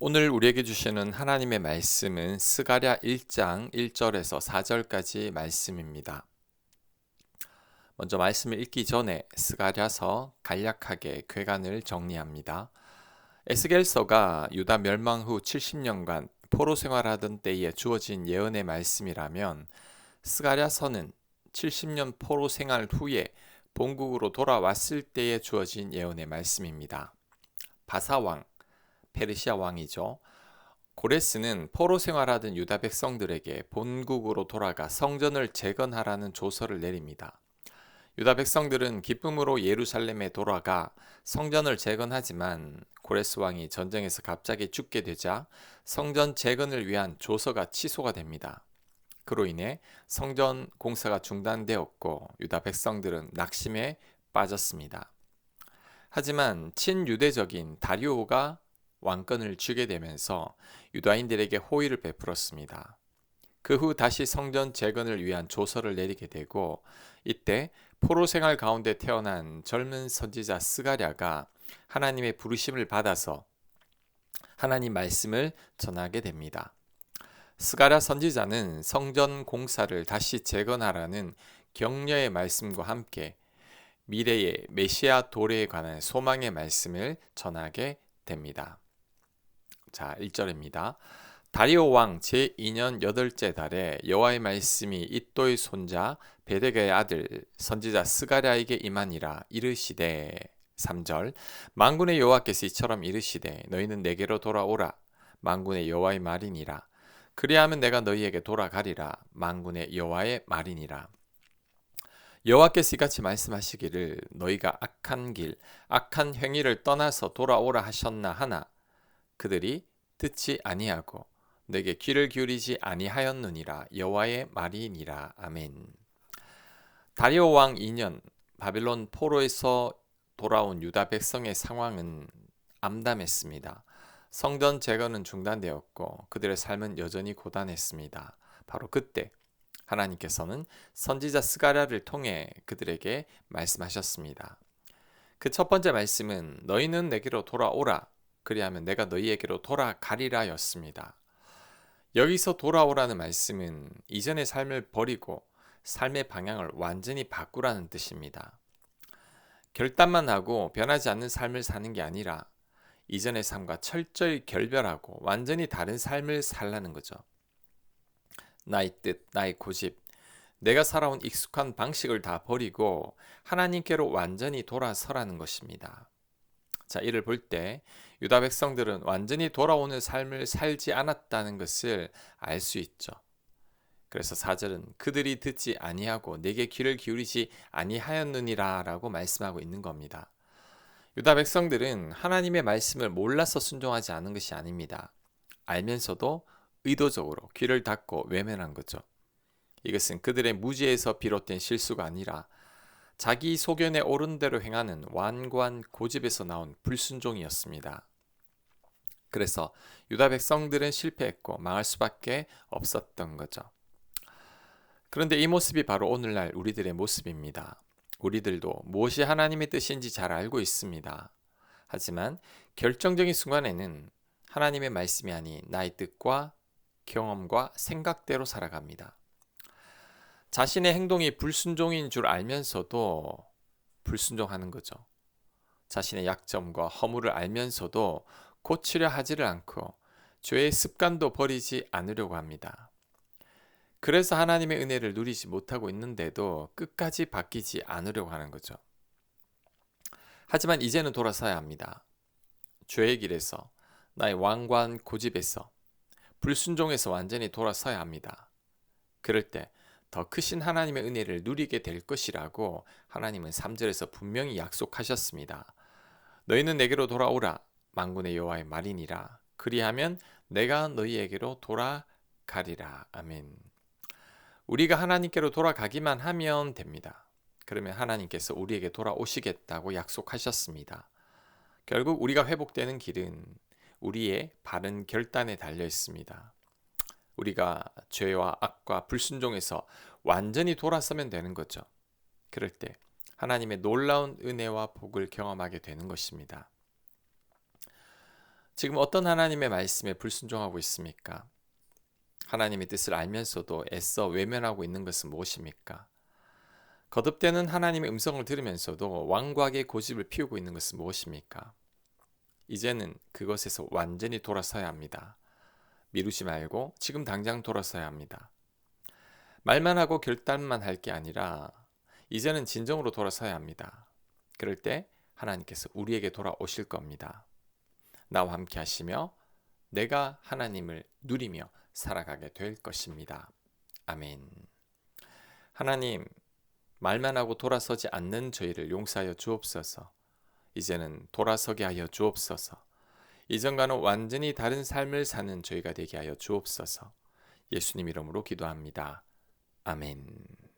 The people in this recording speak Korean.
오늘 우리에게 주시는 하나님의 말씀은 스가랴 1장 1절에서 4절까지 말씀입니다. 먼저 말씀을 읽기 전에 스가랴서 간략하게 괴간을 정리합니다. 에스겔서가 유다 멸망 후 70년간 포로 생활하던 때에 주어진 예언의 말씀이라면 스가랴서는 70년 포로 생활 후에 본국으로 돌아왔을 때에 주어진 예언의 말씀입니다. 바사왕, 페르시아 왕이죠. 고레스는 포로 생활하던 유다 백성들에게 본국으로 돌아가 성전을 재건하라는 조서를 내립니다. 유다 백성들은 기쁨으로 예루살렘에 돌아가 성전을 재건하지만 고레스 왕이 전쟁에서 갑자기 죽게 되자 성전 재건을 위한 조서가 취소가 됩니다. 그로 인해 성전 공사가 중단되었고 유다 백성들은 낙심에 빠졌습니다. 하지만 친유대적인 다리오가 왕권을 쥐게 되면서 유다인들에게 호의를 베풀었습니다. 그 후 다시 성전 재건을 위한 조서를 내리게 되고 이때 포로 생활 가운데 태어난 젊은 선지자 스가랴가 하나님의 부르심을 받아서 하나님 말씀을 전하게 됩니다. 스가랴 선지자는 성전 공사를 다시 재건하라는 격려의 말씀과 함께 미래의 메시아 도래에 관한 소망의 말씀을 전하게 됩니다. 자, 1절입니다. 다리오 왕 제2년 8째 달에 여호와의 말씀이 이또의 손자 베데게의 아들 선지자 스가랴에게 임하니라. 이르시되 3절 만군의 여호와께서 이처럼 이르시되 너희는 내게로 돌아오라. 만군의 여호와의 말이니라. 그리하면 내가 너희에게 돌아가리라. 만군의 여호와의 말이니라. 여호와께서 이같이 말씀하시기를 너희가 악한 길 악한 행위를 떠나서 돌아오라 하셨나 하나 그들이 듣지 아니하고 내게 귀를 기울이지 아니하였느니라. 여호와의 말이니라. 아멘. 다리오 왕 2년 바벨론 포로에서 돌아온 유다 백성의 상황은 암담했습니다. 성전 재건은 중단되었고 그들의 삶은 여전히 고단했습니다. 바로 그때 하나님께서는 선지자 스가랴를 통해 그들에게 말씀하셨습니다. 그 첫 번째 말씀은 너희는 내게로 돌아오라. 그리하면 내가 너희에게로 돌아가리라 였습니다. 여기서 돌아오라는 말씀은 이전의 삶을 버리고 삶의 방향을 완전히 바꾸라는 뜻입니다. 결단만 하고 변하지 않는 삶을 사는 게 아니라 이전의 삶과 철저히 결별하고 완전히 다른 삶을 살라는 거죠. 나의 뜻, 나의 고집, 내가 살아온 익숙한 방식을 다 버리고 하나님께로 완전히 돌아서라는 것입니다. 자, 이를 볼 때 유다 백성들은 완전히 돌아오는 삶을 살지 않았다는 것을 알 수 있죠. 그래서 4절은 그들이 듣지 아니하고 내게 귀를 기울이지 아니하였느니라 라고 말씀하고 있는 겁니다. 유다 백성들은 하나님의 말씀을 몰라서 순종하지 않은 것이 아닙니다. 알면서도 의도적으로 귀를 닫고 외면한 거죠. 이것은 그들의 무지에서 비롯된 실수가 아니라 자기 소견에 옳은 대로 행하는 완고한 고집에서 나온 불순종이었습니다. 그래서 유다 백성들은 실패했고 망할 수밖에 없었던 거죠. 그런데 이 모습이 바로 오늘날 우리들의 모습입니다. 우리들도 무엇이 하나님의 뜻인지 잘 알고 있습니다. 하지만 결정적인 순간에는 하나님의 말씀이 아닌 나의 뜻과 경험과 생각대로 살아갑니다. 자신의 행동이 불순종인 줄 알면서도 불순종하는 거죠. 자신의 약점과 허물을 알면서도 고치려 하지를 않고 죄의 습관도 버리지 않으려고 합니다. 그래서 하나님의 은혜를 누리지 못하고 있는데도 끝까지 바뀌지 않으려고 하는 거죠. 하지만 이제는 돌아서야 합니다. 죄의 길에서 나의 완고한 고집에서 불순종에서 완전히 돌아서야 합니다. 그럴 때 더 크신 하나님의 은혜를 누리게 될 것이라고 하나님은 3절에서 분명히 약속하셨습니다. 너희는 내게로 돌아오라. 만군의 여호와의 말이니라. 그리하면 내가 너희에게로 돌아가리라. 아멘. 우리가 하나님께로 돌아가기만 하면 됩니다. 그러면 하나님께서 우리에게 돌아오시겠다고 약속하셨습니다. 결국 우리가 회복되는 길은 우리의 바른 결단에 달려 있습니다. 우리가 죄와 악과 불순종에서 완전히 돌아서면 되는 거죠. 그럴 때 하나님의 놀라운 은혜와 복을 경험하게 되는 것입니다. 지금 어떤 하나님의 말씀에 불순종하고 있습니까? 하나님의 뜻을 알면서도 애써 외면하고 있는 것은 무엇입니까? 거듭되는 하나님의 음성을 들으면서도 완고하게 고집을 피우고 있는 것은 무엇입니까? 이제는 그것에서 완전히 돌아서야 합니다. 미루지 말고 지금 당장 돌아서야 합니다. 말만 하고 결단만 할 게 아니라 이제는 진정으로 돌아서야 합니다. 그럴 때 하나님께서 우리에게 돌아오실 겁니다. 나와 함께 하시며 내가 하나님을 누리며 살아가게 될 것입니다. 아멘. 하나님, 말만 하고 돌아서지 않는 저희를 용서하여 주옵소서. 이제는 돌아서게 하여 주옵소서. 이전과는 완전히 다른 삶을 사는 저희가 되게 하여 주옵소서. 예수님 이름으로 기도합니다. 아멘.